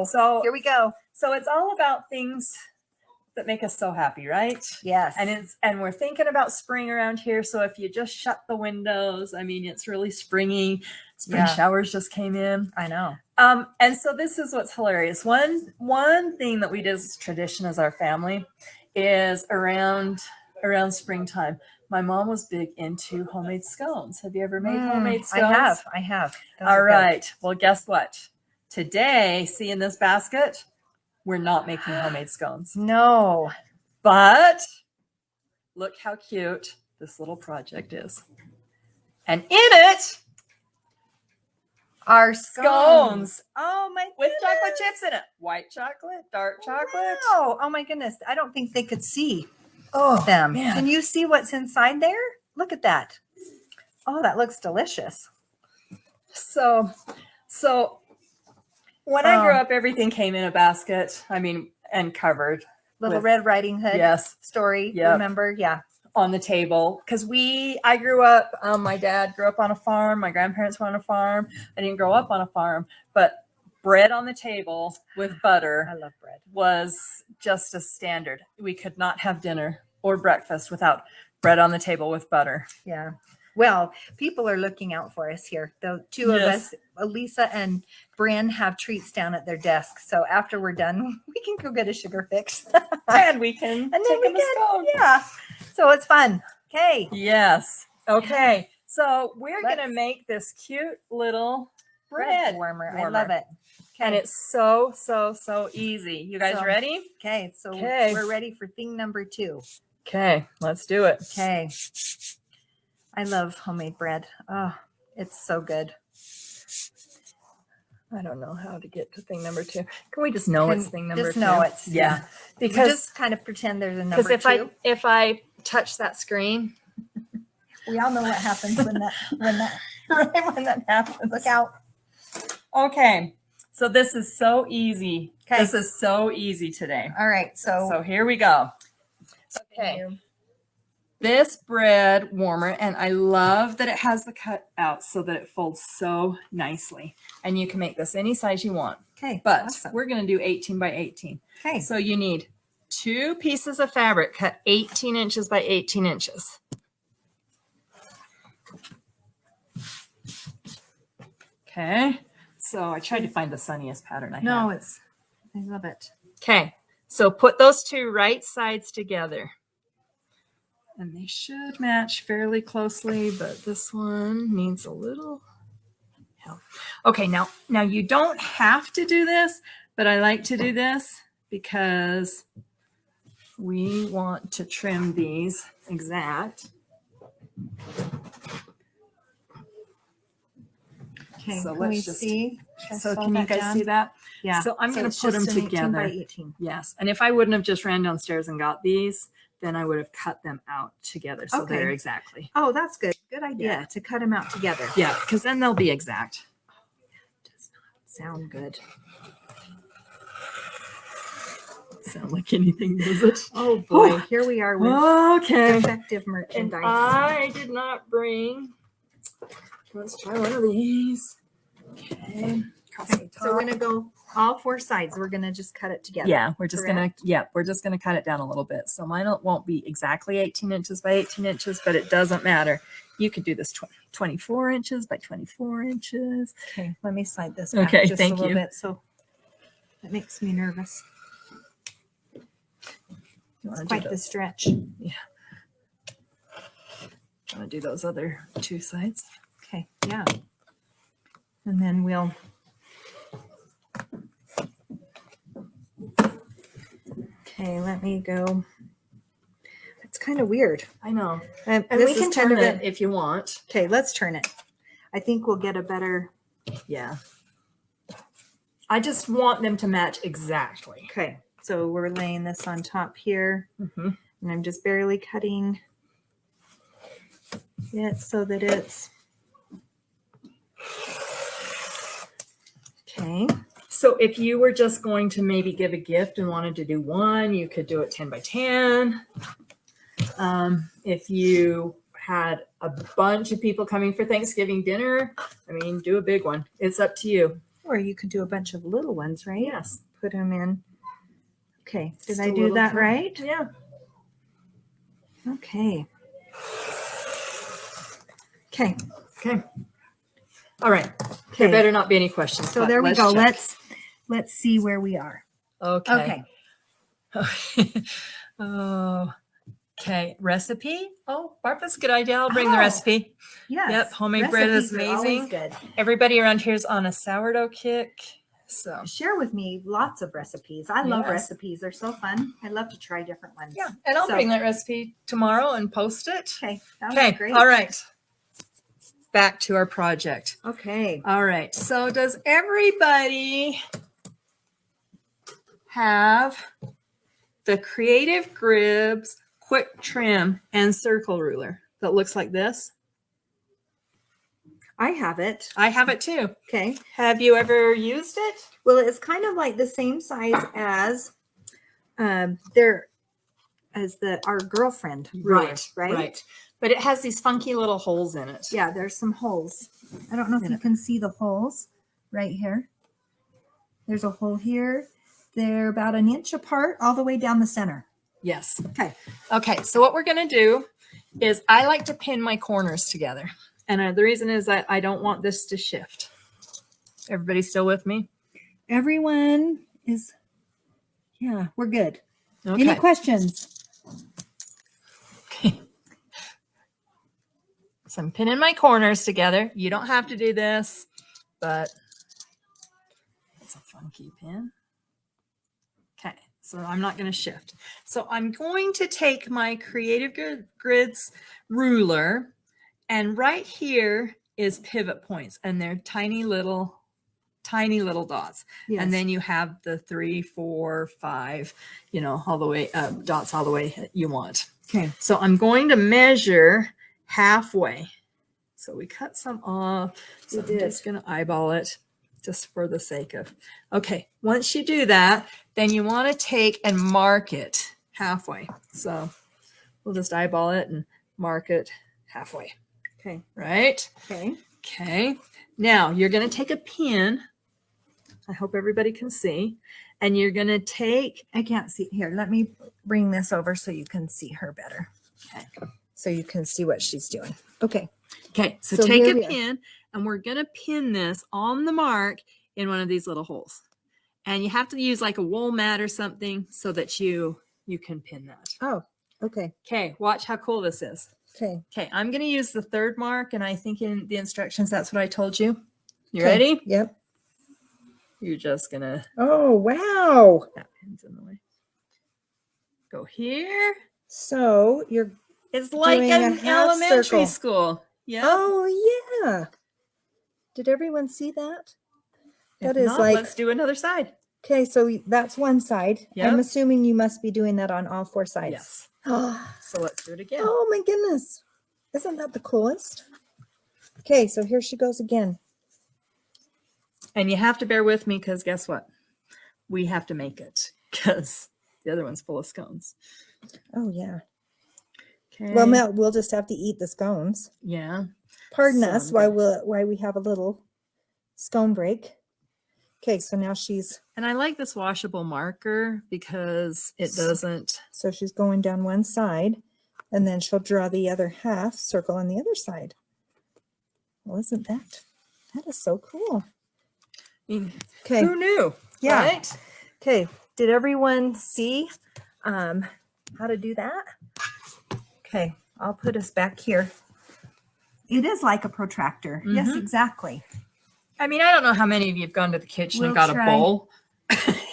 So here we go. So it's all about things that make us so happy, right? Yes. And we're thinking about spring around here. So if you just shut the windows, I mean, it's really springy. Spring showers just came in. I know. And so this is what's hilarious. One thing that we did as tradition as our family is around springtime. My mom was big into homemade scones. Have you ever made homemade scones? I have. All right. Well, guess what? Today, see in this basket, we're not making homemade scones. No. But look how cute this little project is. And in it are scones. Oh my with goodness. chocolate chips in it. White chocolate, dark chocolate. Oh my goodness. I don't think they could see them. Man. Can you see what's inside there? Look at that. Oh, that looks delicious. So when I grew up, everything came in a basket. I mean, and covered. Little Red Riding Hood story. Yep. Remember? Yeah. On the table. Because I grew up, my dad grew up on a farm. My grandparents were on a farm. I didn't grow up on a farm, but bread on the table with butter. I love bread. Was just a standard. We could not have dinner or breakfast without bread on the table with butter. Yeah. Well, people are looking out for us here. The two of us, Elisa and Bryn, have treats down at their desk. So after we're done, we can go get a sugar fix. And we can take them a scone. Yeah. So it's fun. Okay. Yes. Okay. So we're going to make this cute little bread warmer. I love it. Okay. And it's so easy. You guys ready? Okay. So we're ready for thing number 2. Okay. Let's do it. Okay. I love homemade bread. Oh, it's so good. I don't know how to get to thing number 2. Can we just know it's thing number 2? Just know it's because we just kind of pretend there's a number 2. Because if I touch that screen, we all know what happens when that happens. Look out. Okay. So this is so easy. Okay. This is so easy today. All right. So here we go. Okay. This bread warmer, and I love that it has the cut out so that it folds so nicely. And you can make this any size you want. Okay. But we're going to do 18 by 18. Okay. So you need 2 pieces of fabric cut 18 inches by 18 inches. Okay. So I tried to find the sunniest pattern I have. I love it. Okay. So put those 2 right sides together. And they should match fairly closely, but this one needs a little help. Okay, now you don't have to do this, but I like to do this because we want to trim these exact. Okay, so let's just see. So can you guys see that? Yeah. So I'm going to put them together. 18 by 18. Yes. And if I wouldn't have just ran downstairs and got these, then I would have cut them out together. So they're exactly. Oh, that's good. Good idea to cut them out together. Yeah, because then they'll be exact. Does not sound good. Sound like anything, does it? Oh boy, here we are with effective merchandise. And I did not bring. Let's try one of these. Okay. So we're gonna go all 4 sides. We're gonna just cut it together. Yeah, we're just gonna cut it down a little bit. So mine won't be exactly 18 inches by 18 inches, but it doesn't matter. You could do this 24 inches by 24 inches. Okay, let me slide this back just a little bit. So that makes me nervous. It's quite the stretch. Yeah. I'm gonna do those other 2 sides. Okay, yeah. And then we'll let me go. It's kind of weird. I know. And we can turn it if you want. Okay, let's turn it. I think we'll get a better. Yeah. I just want them to match exactly. Okay, so we're laying this on top here. Mm-hmm. And I'm just barely cutting it so that it's. Okay. So if you were just going to maybe give a gift and wanted to do one, you could do it 10 by 10. If you had a bunch of people coming for Thanksgiving dinner, I mean, do a big one. It's up to you. Or you could do a bunch of little ones, right? Yes. Put them in. Okay. Did Just I a do little that cup. right? Yeah. Okay. Okay. Okay. All right. Okay. There better not be any questions. So but there we go. check. Let's see where we are. Okay. Oh, okay. Recipe. Oh, Barb, that's a good idea. I'll bring the Oh, recipe. Yes. Yep. Homemade bread is Recipes are always amazing. good. Everybody around here is on a sourdough kick. So Share with me lots of recipes. I love Yes. recipes. They're so fun. I love to try different ones. yeah, and I'll So- bring that recipe tomorrow and post it. Okay. That was Okay. great. All right. Back to our project. Okay. All right. So does everybody have the Creative Grids quick trim and circle ruler that looks like this? I have it. I have it too. Okay. Have you ever used it? Well, it's kind of like the same size as our girlfriend ruler, right? But it has these funky little holes in it. Yeah, there's some holes. I don't know if In you it. can see the holes right here. There's a hole here. They're about an inch apart all the way down the center. Yes. Okay. Okay. So what we're going to do is I like to pin my corners together. And the reason is that I don't want this to shift. Everybody still with me? Everyone is, yeah, we're good. Okay. Any questions? Okay. So I'm pinning my corners together. You don't have to do this, but it's a funky pin. Okay, so I'm not going to shift. So I'm going to take my Creative Grids ruler, and right here is pivot points, and they're tiny little dots. Yes. And then you have the 3, 4, 5, all the way dots all the way you want. Okay. So I'm going to measure halfway. So we cut some off. So I'm just going to eyeball it just for the sake of. Okay. Once you do that, then you want to take and mark it halfway. So we'll just eyeball it and mark it halfway. Okay. Right? Okay. Okay. Now you're going to take a pin. I hope everybody can see. And you're going to take. I can't see. Here, let me bring this over so you can see her better. Okay. So you can see what she's doing. Okay. Okay. So So take here a we are. pin and we're going to pin this on the mark in one of these little holes. And you have to use like a wool mat or something so that you can pin that. Oh, okay. Okay. Watch how cool this is. Okay. Okay. I'm going to use the third mark. And I think in the instructions, that's what I told you. You Okay. ready? Yep. You're just going to. Oh, wow. That pin's in the way. Go here. So you're, It's like Doing a an half elementary circle. school. Yeah. oh, yeah. Did everyone see that? If That is not, like, let's do another side. okay, so that's one side. Yep. I'm assuming you must be doing that on all four sides. Yes. Oh, So let's do it again. my goodness. Isn't that the coolest? Okay, so here she goes again. And you have to bear with me because guess what? We have to make it because the other one's full of scones. Oh, yeah. Okay. Well, Mel, we'll just have to eat the scones. Yeah. Pardon So us I'm why we have a little scone break. Okay, so now And I like this washable marker because it doesn't. so she's going down one side, and then she'll draw the other half circle on the other side. Well, isn't that is so cool? I mean, Okay, who knew? Yeah. Right? okay. Did everyone see how to do that? Okay, I'll put us back here. It is like a protractor. Yes, Mhm. exactly. I mean, I don't know how many of you have gone to the kitchen We'll and got try. a bowl.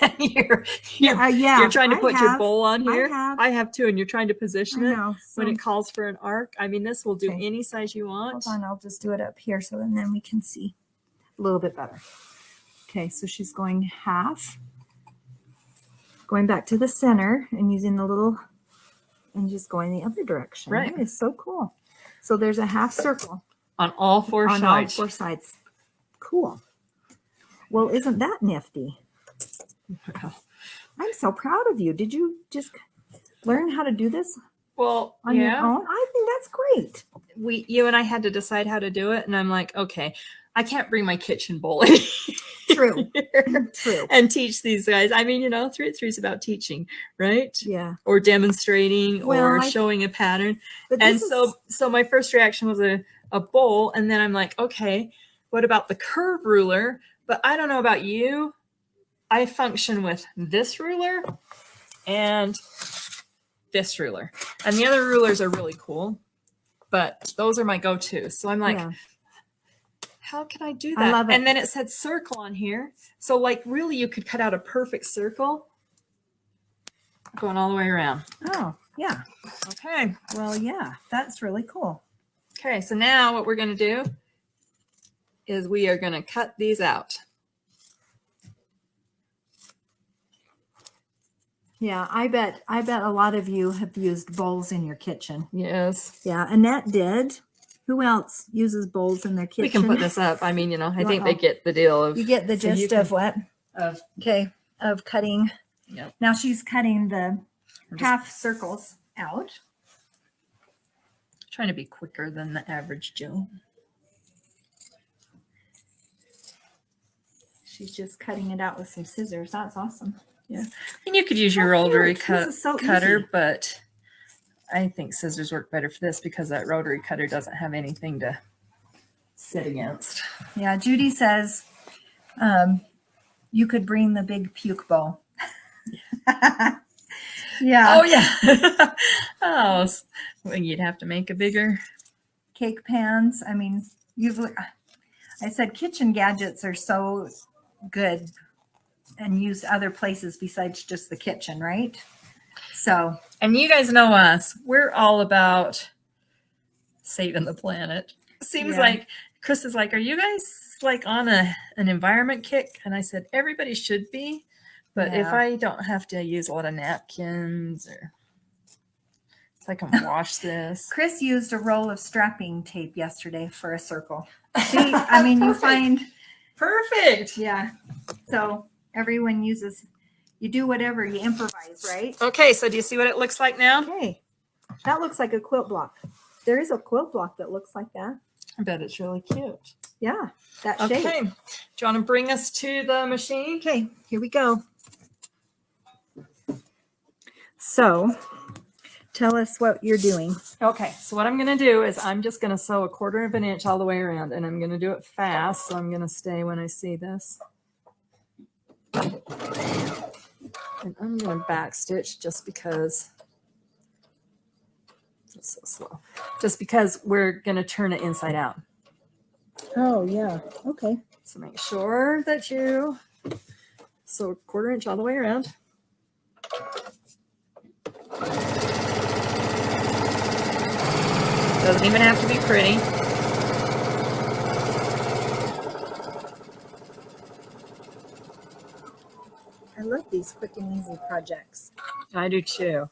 And you're Yeah, you're trying to I put your have. bowl on I here. have. I have too, and you're trying to I position it know. when So- it calls for an arc. I mean, this will do Okay. any size you want. Hold on, I'll just do it up here so then we can see a little bit better. Okay, so she's going half, going back to the center and using the little, and just going the other direction. Right. That is so cool. So there's a half circle On all four on sides. all four sides. Cool. Well, isn't that nifty? I'm so proud of you. Did you just learn how to do this Well, on your yeah. own? I think that's great. You and I had to decide how to do it, and I'm like, okay, I can't bring my kitchen bowl in True. here True. and teach these guys. I mean, 3-3 is about teaching, right? Yeah. Or demonstrating or Well, showing a pattern. But And this so my first reaction was a bowl. And then I'm like, okay, what about the curve ruler? But I don't know about you. I function with this ruler and this ruler. And the other rulers are really cool, but those are my go-to. So I'm like, yeah. how can I do I that? love it. And then it said circle on here. So like really you could cut out a perfect circle going all the way around. Oh, yeah. Okay. Well, yeah, that's really cool. Okay. So now what we're going to do is we are going to cut these out. Yeah, I bet a lot of you have used bowls in your kitchen. Yes. Yeah, Annette did. Who else uses bowls in their kitchen? We can put this up. I mean, I think they Oh. get the deal of. You get the so you gist can- of what? Of Okay, of cutting. Yep. Now she's cutting the just- half circles out. trying to be quicker than the average Joe. She's just cutting it out with some scissors. That's awesome. Yeah. And you could use your How rotary cute. This is so cutter, easy. but I think scissors work better for this because that rotary cutter doesn't have anything to sit against. Yeah, Judy says you could bring the big puke bowl. Yeah. Oh, yeah. Oh, well, you'd have to make a bigger. Cake pans. I mean, I said kitchen gadgets are so good and used other places besides just the kitchen, right? So, And you guys know us. We're all about saving the planet. Seems Yeah. like Chris is like, are you guys like on an environment kick? And I said, everybody should be. But if Yeah. I don't have to use a lot of napkins or if I can wash this. Chris used a roll of strapping tape yesterday for a circle. See, I mean, you Perfect. find, Perfect. yeah. So everyone uses, you do whatever, you improvise, right? Okay, so do you see what it looks like now? Okay. That looks like a quilt block. There is a quilt block that looks like that. I bet it's really cute. Yeah, that Okay. shape. Do you want to bring us to the machine? Okay, here we go. So tell us what you're doing. Okay, so what I'm going to do is I'm just going to sew 1/4 of an inch all the way around, and I'm going to do it fast, so I'm going to stay when I see this. And I'm going to back stitch just because it's so slow. Just because we're going to turn it inside out. Oh, yeah. Okay. So make sure that you sew 1/4 inch all the way around. Doesn't even have to be pretty. I love these quick and easy projects. I do too.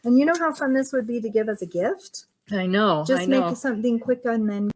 And you know how fun this would be to give as a gift? I know. Just I know. make something quick and then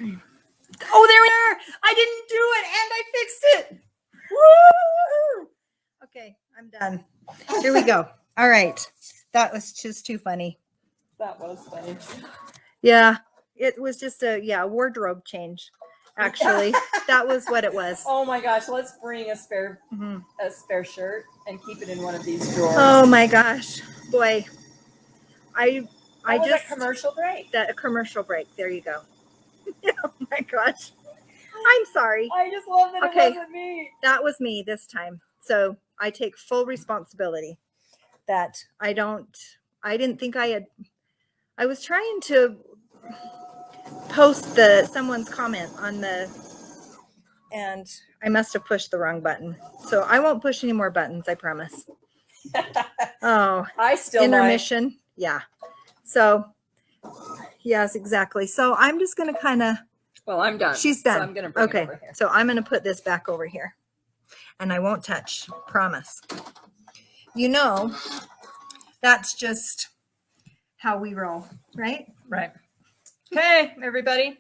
Oh, there we are. I didn't do it and I fixed it. Woo! Okay, I'm done. Here we go. All right. That was just too funny. That was funny. Yeah, it was just a wardrobe change. Actually, that was what it was. Oh my gosh, let's bring a spare shirt and keep it in one of these drawers. Oh my gosh, boy! I just a commercial break. That a commercial break. There you go. Oh my gosh, I'm sorry. I just love that Okay. it wasn't me. That was me this time. So I take full responsibility that I didn't think I was trying to post someone's comment on and I must have pushed the wrong button. So I won't push any more buttons, I promise. Oh, I still intermission. Yeah. So yes, exactly. So I'm just going to kind of, well, I'm done. She's done. So I'm going to bring okay. it over here. So I'm going to put this back over here and I won't touch, promise. You know, that's just how we roll, right? Right. Okay, everybody,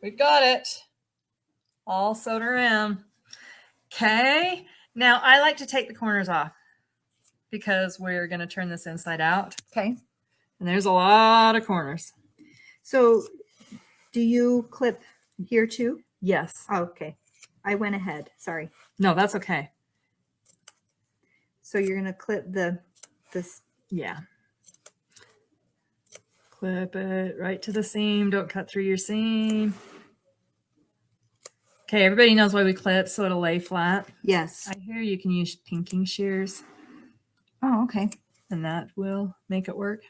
we've got it all sewed around. Okay, now I like to take the corners off because we're going to turn this inside out. Okay. And there's a lot of corners. So do you clip here too? Yes. Oh, okay. I went ahead. Sorry. No, that's okay. So you're going to clip this. Yeah. Clip it right to the seam. Don't cut through your seam. Okay, everybody knows why we clip, so it'll lay flat. Yes. I hear you can use pinking shears. Oh, okay. And that will make it work.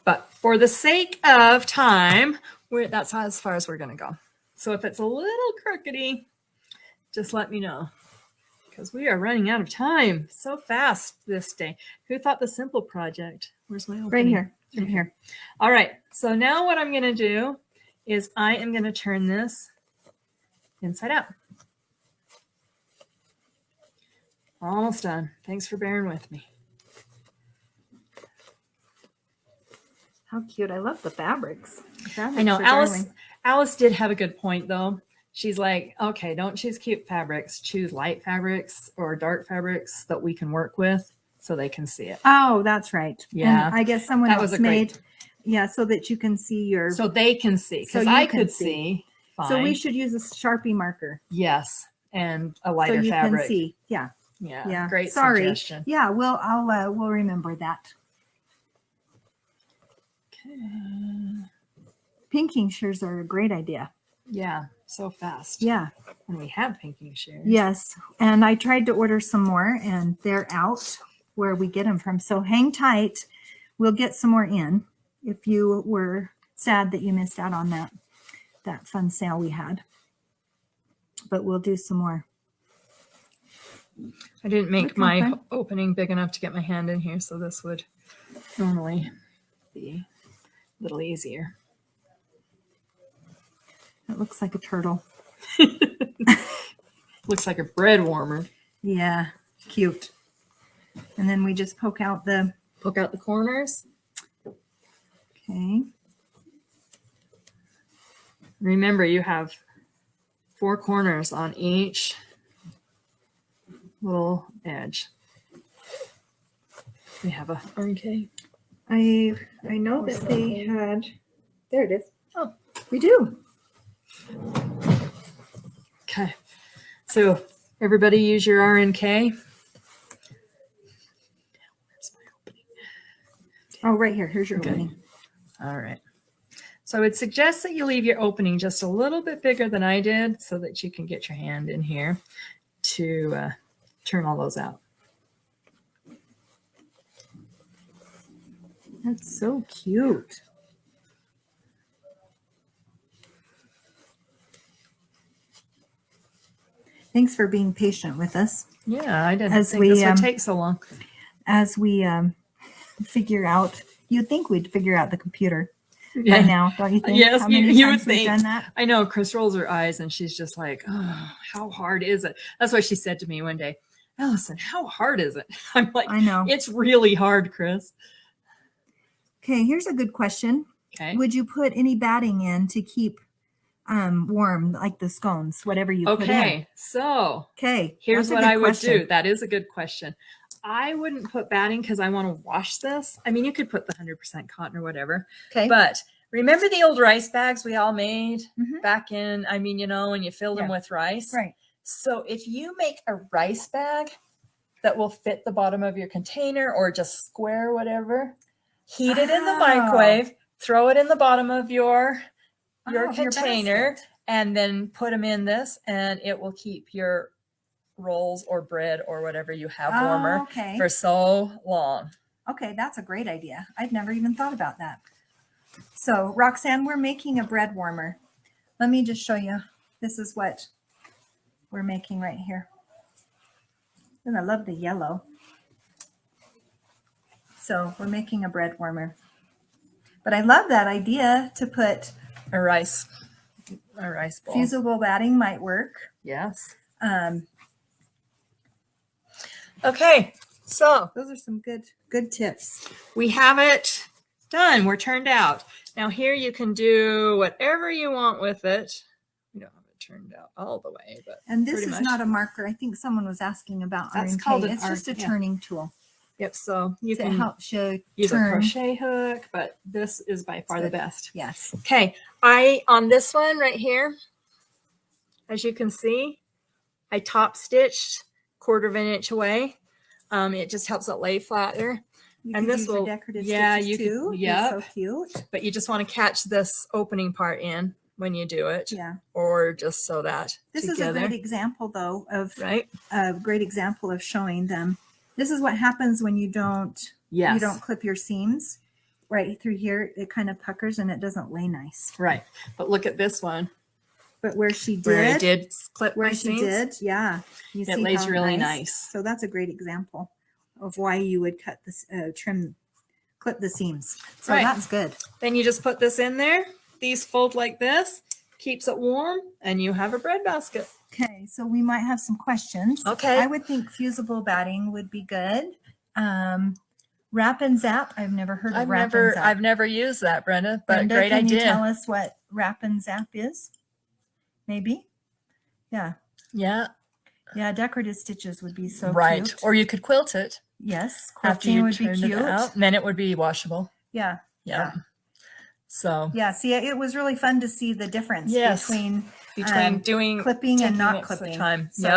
But for the sake of time, that's as far as we're going to go. So if it's a little crookedy, just let me know. Because we are running out of time so fast this day. Who thought the simple project? Where's my opening? Right here. Right here. All right. So now what I'm going to do is I am going to turn this inside out. Almost done. Thanks for bearing with me. How cute. I love the fabrics. I know. Alice did have a good point, though. She's like, okay, don't choose cute fabrics. Choose light fabrics or dark fabrics that we can work with so they can see it. Oh, that's right. Yeah. And I guess someone That else was a made, great- yeah, so that you can see your. So they can see. So Because you I can could see. see. Fine. So we should use a Sharpie marker. Yes. And a So lighter you fabric. can see. Yeah. Yeah. Yeah. Great Sorry. suggestion. Yeah. Well, we'll remember that. Okay. Pinking shears are a great idea. Yeah. So fast. Yeah. And we have pinking shears. Yes. And I tried to order some more and they're out where we get them from. So hang tight. We'll get some more in if you were sad that you missed out on that fun sale we had. But we'll do some more. I didn't make Okay, my fine. opening big enough to get my hand in here, so this would normally be a little easier. It looks like a turtle. Looks like a bread warmer. Yeah, cute. And then we just poke out the, Poke out the corners. okay. Remember, you have 4 corners on each little edge. We have a RK. I know that they had, there it is. Oh. We do. Okay. So everybody use your RNK. Where's my opening? Oh, right here. Here's your Okay. opening. All right. So I would suggest that you leave your opening just a little bit bigger than I did so that you can get your hand in here to turn all those out. That's so cute. Thanks for being patient with us Yeah, I didn't As think we, this would take so long. as we figure out. You'd think we'd figure out the computer by Yeah. now, don't you think? Yes, How many you would times we've think. done that? I know. Chris rolls her eyes and she's just like, oh, how hard is it? That's what she said to me one day. Allison, how hard is it? I'm like, I know. it's really hard, Chris. Okay, here's a good question. Okay. Would you put any batting in to keep warm, like the scones, whatever you put in. Okay, so Okay. here's that's a what good I would question. do. That is a good question. I wouldn't put batting because I want to wash this. I mean, you could put the 100% cotton or whatever. Okay. But remember the old rice bags we all made Mhm. back in, I mean, you know, when you filled them Yeah. with rice? Right. So if you make a rice bag that will fit the bottom of your container or just square, whatever, heat it in the Oh. microwave, throw it in the bottom of your Your container, basket. and then put them in this, and it will keep your rolls or bread or whatever you have warmer Okay. for so long. Okay, that's a great idea. I'd never even thought about that. So, Roxanne, we're making a bread warmer. Let me just show you. This is what we're making right here. And I love the yellow. So, we're making a bread warmer. But I love that idea to put A rice bowl. fusible batting might work. Yes. Okay, so Those are some good tips. we have it done. We're turned out. Now here you can do whatever you want with it. We don't have it turned out all the way, but And this pretty is much. not a marker. I think someone was asking about That's iron called K. an It's just a iron, yeah. turning tool. Yep, so you to can help show use a turn. crochet hook, but this is by far the good. best. Yes. Okay, on this one right here, as you can see, I top stitched 1/4 of an inch away. It just helps it lay flatter. You And could this use your will- decorative yeah, stitches you could- too. yep. It's so cute. But you just want to catch this opening part in when you do it, Yeah. or just sew that This together. is a great example, though, of Right? a great example of showing them. This is what happens when you don't Yes. clip your seams right through here. It kind of puckers and it doesn't lay nice. Right. But look at this one. But where she did, Where I did clip where my she seams. did, yeah, you It see lays how really nice. So that's a great example of why you would cut this, clip the seams. So Right. that's good. Then you just put this in there. These fold like this, keeps it warm, and you have a bread basket. Okay, so we might have some questions. Okay. I would think fusible batting would be good. Wrap and zap. I've never heard of wrap and zap. I've never used that, Brenda, but Brenda, great can idea. you tell us what wrap and zap is? Maybe. Yeah. Yeah. Yeah, decorative stitches would be so Right. cute. Or you could quilt it Yes, after quilting you would be turned cute. it out. And then it would be washable. Yeah. Yeah. So Yeah, see, it was really fun to see the difference Yes. between between doing clipping and taking not extra clipping. time. So Yep.